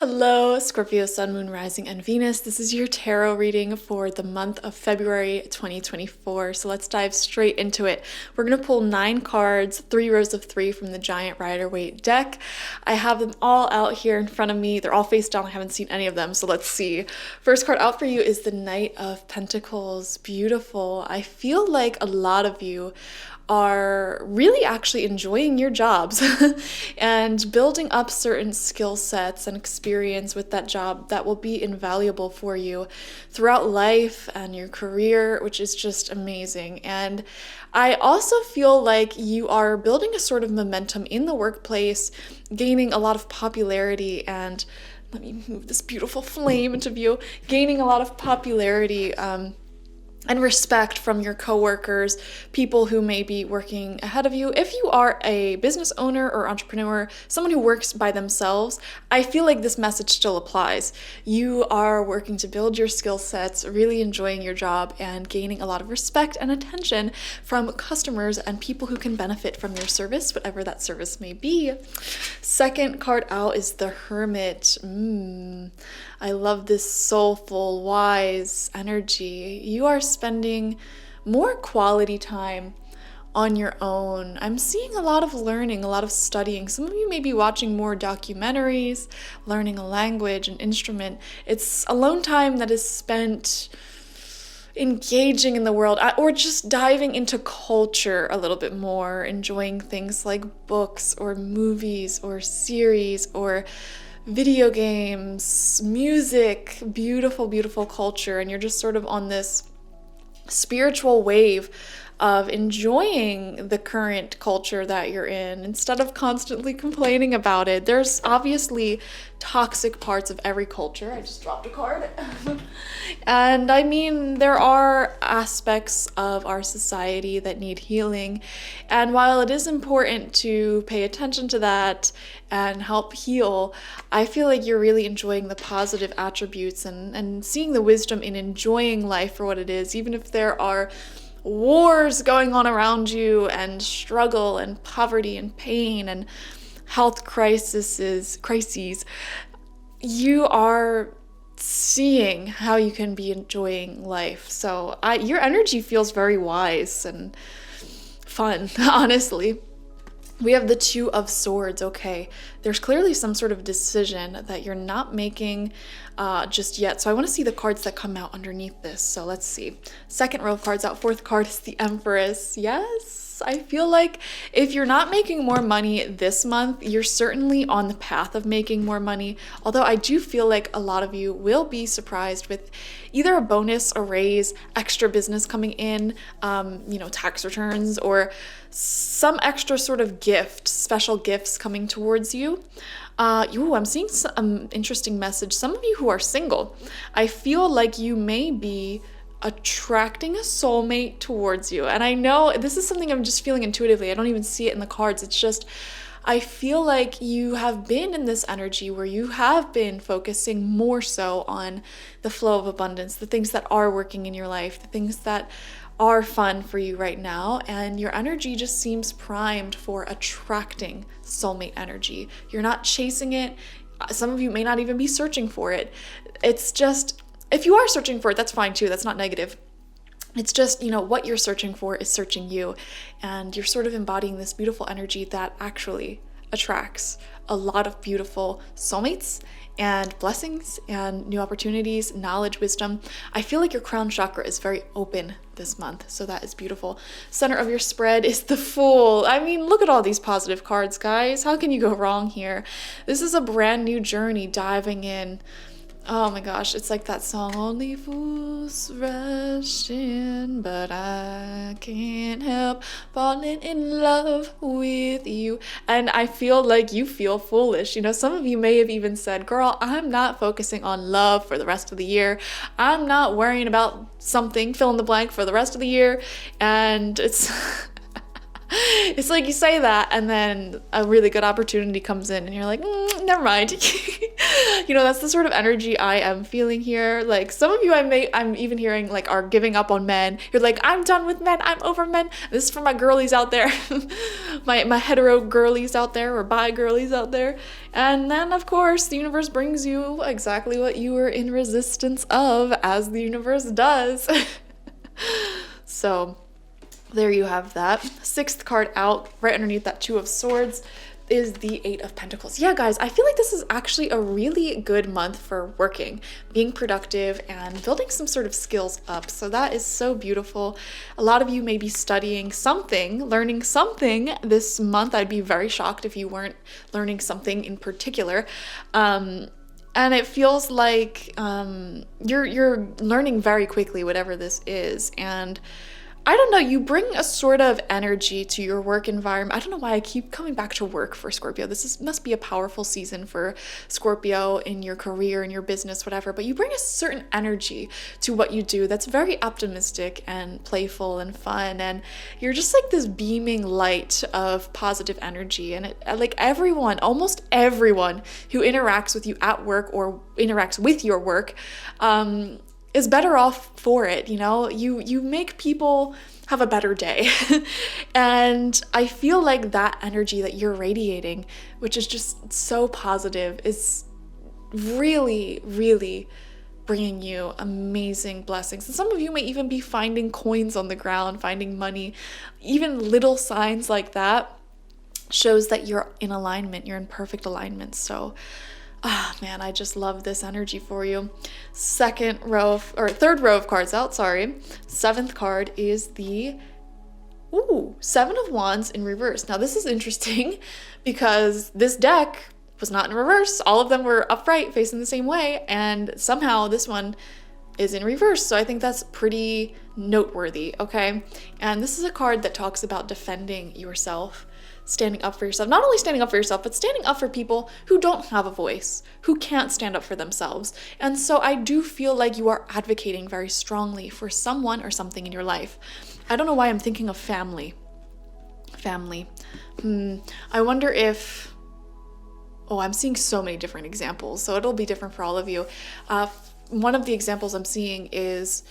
Hello, Scorpio, Sun, Moon, Rising, and Venus. This is your tarot reading for the month of February 2024. So let's dive straight into it. We're going to pull 9 cards, 3 rows of 3 from the Giant Rider-Waite deck. I have them all out here in front of me. They're all face down. I haven't seen any of them, so let's see. First card out for you is the Knight of Pentacles. Beautiful. I feel like a lot of you are really actually enjoying your jobs and building up certain skill sets and experience with that job that will be invaluable for you throughout life and your career, which is just amazing. And I also feel like you are building a sort of momentum in the workplace, gaining a lot of popularity and let me move this beautiful flame into view, gaining a lot of popularity and respect from your coworkers, people who may be working ahead of you. If you are a business owner or entrepreneur, someone who works by themselves, I feel like this message still applies. You are working to build your skill sets, really enjoying your job, and gaining a lot of respect and attention from customers and people who can benefit from your service, whatever that service may be. Second card out is the Hermit. I love this soulful, wise energy. You are spending more quality time on your own. I'm seeing a lot of learning, a lot of studying. Some of you may be watching more documentaries, learning a language, an instrument. It's alone time that is spent engaging in the world or just diving into culture a little bit more, enjoying things like books or movies or series or video games, music, beautiful, beautiful culture, and you're just sort of on this spiritual wave of enjoying the current culture that you're in instead of constantly complaining about it. There's obviously toxic parts of every culture. I just dropped a card. And I mean, there are aspects of our society that need healing. And while it is important to pay attention to that and help heal, I feel like you're really enjoying the positive attributes and seeing the wisdom in enjoying life for what it is, even if there are wars going on around you and struggle and poverty and pain and health crises, you are seeing how you can be enjoying life. So your energy feels very wise and fun, honestly. We have the Two of Swords. Okay, there's clearly some sort of decision that you're not making just yet. So I want to see the cards that come out underneath this. So let's see. Second row of cards out. Fourth card is the Empress. Yes. I feel like if you're not making more money this month, you're certainly on the path of making more money. Although I do feel like a lot of you will be surprised with either a bonus, a raise, extra business coming in, tax returns, or some extra sort of gift, special gifts coming towards you. I'm seeing some interesting message. Some of you who are single, I feel like you may be attracting a soulmate towards you. And I know this is something I'm just feeling intuitively. I don't even see it in the cards. It's just, I feel like you have been in this energy where you have been focusing more so on the flow of abundance, the things that are working in your life, the things that are fun for you right now, and your energy just seems primed for attracting soulmate energy. You're not chasing it. Some of you may not even be searching for it. It's just, if you are searching for it, that's fine too. That's not negative. It's just, what you're searching for is searching you, and you're sort of embodying this beautiful energy that actually attracts a lot of beautiful soulmates and blessings and new opportunities, knowledge, wisdom. I feel like your crown chakra is very open this month, so that is beautiful. Center of your spread is the Fool. I mean, look at all these positive cards, guys. How can you go wrong here? This is a brand new journey diving in. Oh my gosh, it's like that song, only fools rush in, but I can't help falling in love with you. And I feel like you feel foolish. Some of you may have even said, girl, I'm not focusing on love for the rest of the year. I'm not worrying about something, fill in the blank, for the rest of the year. And it's It's like you say that and then a really good opportunity comes in and you're like, never mind. That's the sort of energy I am feeling here. Like some of you I'm even hearing like are giving up on men. You're like, I'm done with men. I'm over men. This is for my girlies out there. my hetero girlies out there or bi girlies out there. And then of course the universe brings you exactly what you were in resistance of, as the universe does. So there you have that. Sixth card out, right underneath that Two of Swords, is the Eight of Pentacles. Yeah, guys, I feel like this is actually a really good month for working, being productive, and building some sort of skills up. So that is so beautiful. A lot of you may be studying something, learning something this month. I'd be very shocked if you weren't learning something in particular. And it feels like you're learning very quickly, whatever this is. And I don't know, you bring a sort of energy to your work environment. I don't know why I keep coming back to work for Scorpio. Must be a powerful season for Scorpio in your career, in your business, whatever. But you bring a certain energy to what you do that's very optimistic and playful and fun. And you're just like this beaming light of positive energy. And like almost everyone who interacts with you at work or interacts with your work, is better off for it. You make people have a better day. And I feel like that energy that you're radiating, which is just so positive, is really, really bringing you amazing blessings. And some of you may even be finding coins on the ground, finding money. Even little signs like that shows that you're in alignment, you're in perfect alignment. So man, I just love this energy for you. Third row of cards out, sorry. Seventh card is the Seven of Wands in reverse. Now this is interesting because this deck was not in reverse. All of them were upright, facing the same way, and somehow this one is in reverse. So I think that's pretty noteworthy, okay? And this is a card that talks about defending yourself, standing up for yourself. Not only standing up for yourself, but standing up for people who don't have a voice, who can't stand up for themselves. And so I do feel like you are advocating very strongly for someone or something in your life. I don't know why I'm thinking of family. I wonder if... I'm seeing so many different examples, so it'll be different for all of you. One of the examples I'm seeing is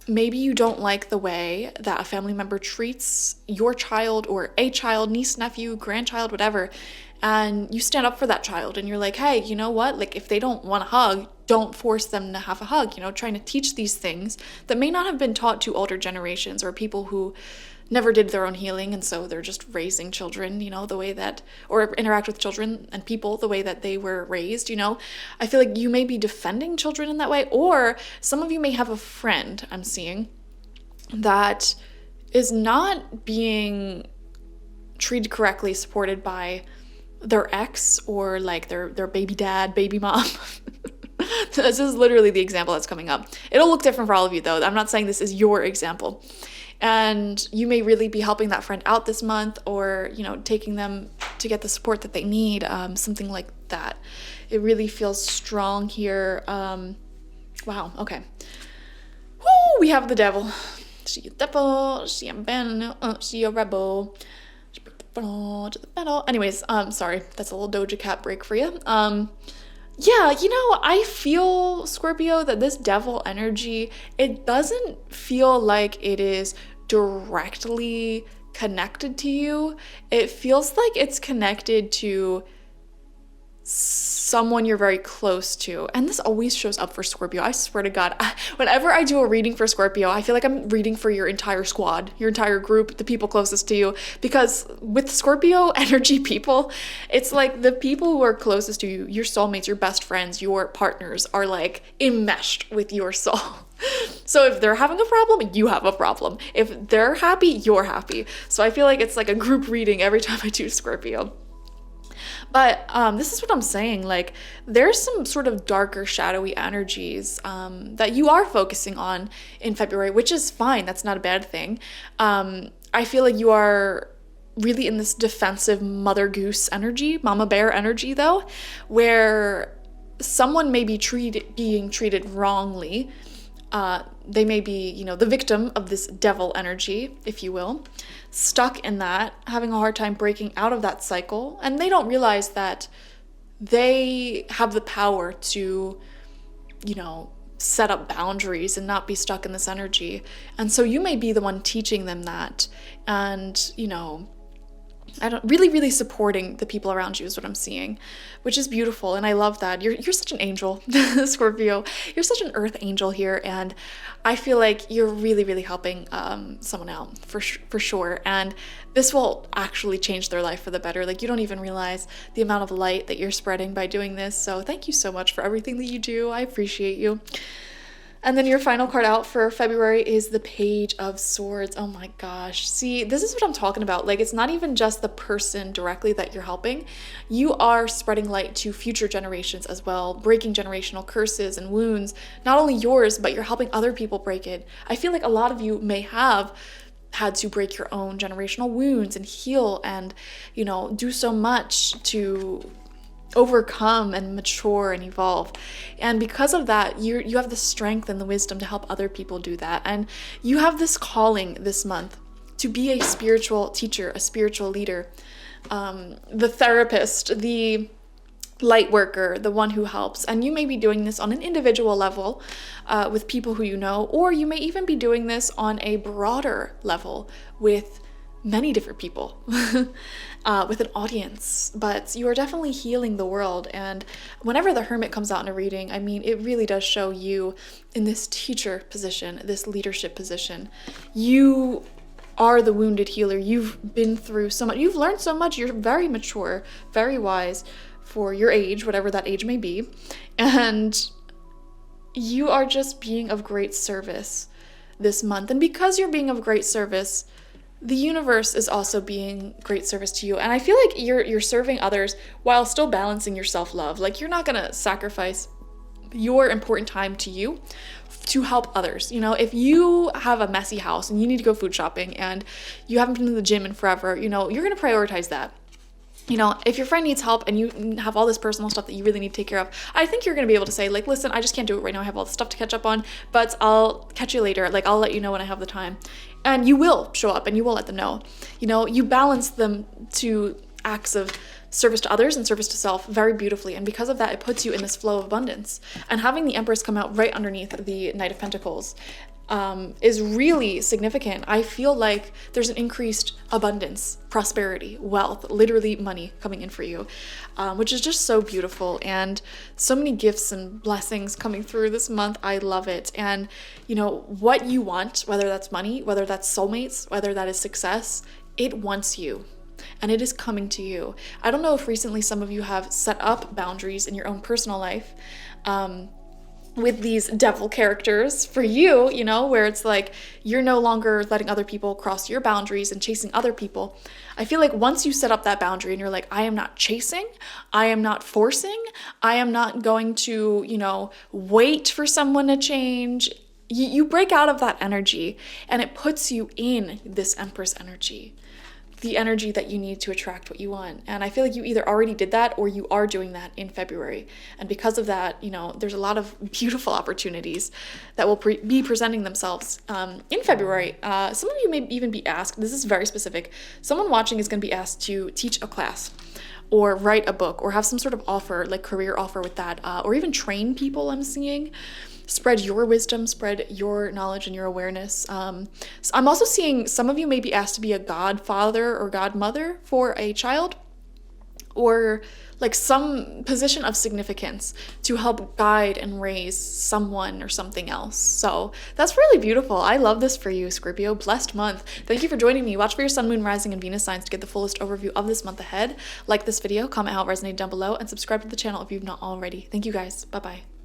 maybe you don't like the way that a family member treats your child or a child, niece, nephew, grandchild, whatever, and you stand up for that child and you're like, hey, you know what? Like if they don't want a hug, don't force them to have a hug, trying to teach these things that may not have been taught to older generations or people who never did their own healing, and so they're just raising children, the way that, or interact with children and people the way that they were raised, I feel like you may be defending children in that way, or some of you may have a friend, I'm seeing, that is not being treated correctly, supported by their ex or like their baby dad, baby mom. This is literally the example that's coming up. It'll look different for all of you though. I'm not saying this is your example. And you may really be helping that friend out this month, or, taking them to get the support that they need, something like that. It really feels strong here. Wow, okay. Woo, we have the devil. She a devil, she a man, she a rebel. She break the battle to the battle. Anyways, sorry, that's a little Doja Cat break for you. Yeah, I feel, Scorpio, that this devil energy, it doesn't feel like it is directly connected to you. It feels like it's connected to someone you're very close to. And this always shows up for Scorpio. I swear to God, whenever I do a reading for Scorpio, I feel like I'm reading for your entire squad, your entire group, the people closest to you. Because with Scorpio energy people, it's like the people who are closest to you, your soulmates, your best friends, your partners, are like enmeshed with your soul. So if they're having a problem, you have a problem. If they're happy, you're happy. So I feel like it's like a group reading every time I do Scorpio. But this is what I'm saying, like there's some sort of darker, shadowy energies that you are focusing on in February, which is fine. That's not a bad thing. I feel like you are really in this defensive mother goose energy, mama bear energy though, where someone may be being treated wrongly. They may be, you know, the victim of this devil energy, if you will, stuck in that, having a hard time breaking out of that cycle. And they don't realize that they have the power to, you know, set up boundaries and not be stuck in this energy. And so you may be the one teaching them that, and, you know, really supporting the people around you is what I'm seeing, which is beautiful. And I love that. You're such an angel, Scorpio. You're such an earth angel here. And I feel like you're really helping someone out for sure. And this will actually change their life for the better. Like, you don't even realize the amount of light that you're spreading by doing this. So thank you so much for everything that you do. I appreciate you. And then your final card out for February is the Page of Swords. Oh my gosh. See, this is what I'm talking about. Like, it's not even just the person directly that you're helping. You are spreading light to future generations as well, breaking generational curses and wounds. Not only yours, but you're helping other people break it. I feel like a lot of you may have had to break your own generational wounds and heal and, you know, do so much to overcome and mature and evolve. And because of that, you have the strength and the wisdom to help other people do that. And you have this calling this month to be a spiritual teacher, a spiritual leader, the therapist, the light worker, the one who helps. And you may be doing this on an individual level with people who you know, or you may even be doing this on a broader level with many different people, with an audience. But you are definitely healing the world. And whenever the Hermit comes out in a reading, I mean, it really does show you in this teacher position, this leadership position. You are the wounded healer. You've been through so much. You've learned so much. You're very mature, very wise for your age, whatever that age may be. And you are just being of great service this month. And because you're being of great service, the universe is also being great service to you. And I feel like you're serving others while still balancing your self-love. Like, you're not gonna sacrifice your important time to you to help others. You know, if you have a messy house and you need to go food shopping and you haven't been to the gym in forever, you know, you're gonna prioritize that. You know, if your friend needs help and you have all this personal stuff that you really need to take care of, I think you're going to be able to say, like, listen, I just can't do it right now. I have all this stuff to catch up on, but I'll catch you later. Like, I'll let you know when I have the time. And you will show up and you will let them know. You know, you balance them to acts of service to others and service to self very beautifully. And because of that, it puts you in this flow of abundance. And having the Empress come out right underneath the Knight of Pentacles is really significant. I feel like there's an increased abundance, prosperity, wealth, literally money coming in for you, which is just so beautiful. And so many gifts and blessings coming through this month. I love it. And, you know, what you want, whether that's money, whether that's soulmates, whether that is success, it wants you. And it is coming to you. I don't know if recently some of you have set up boundaries in your own personal life, with these devil characters for you, you know, where it's like you're no longer letting other people cross your boundaries and chasing other people. I feel like once you set up that boundary and you're like, I am not chasing, I am not forcing, I am not going to, you know, wait for someone to change. You break out of that energy and it puts you in this Empress energy. The energy that you need to attract what you want. And I feel like you either already did that or you are doing that in February. And because of that, you know, there's a lot of beautiful opportunities that will be presenting themselves in February. Some of you may even be asked, this is very specific, someone watching is going to be asked to teach a class or write a book or have some sort of offer, like career offer with that, or even train people. I'm seeing. Spread your wisdom, spread your knowledge and your awareness. So I'm also seeing some of you may be asked to be a godfather or godmother for a child, or like some position of significance to help guide and raise someone or something else. So that's really beautiful. I love this for you, Scorpio. Blessed month. Thank you for joining me. Watch for your sun, moon, rising, and Venus signs to get the fullest overview of this month ahead. Like this video, comment how it resonated down below, and subscribe to the channel if you've not already. Thank you guys. Bye-bye.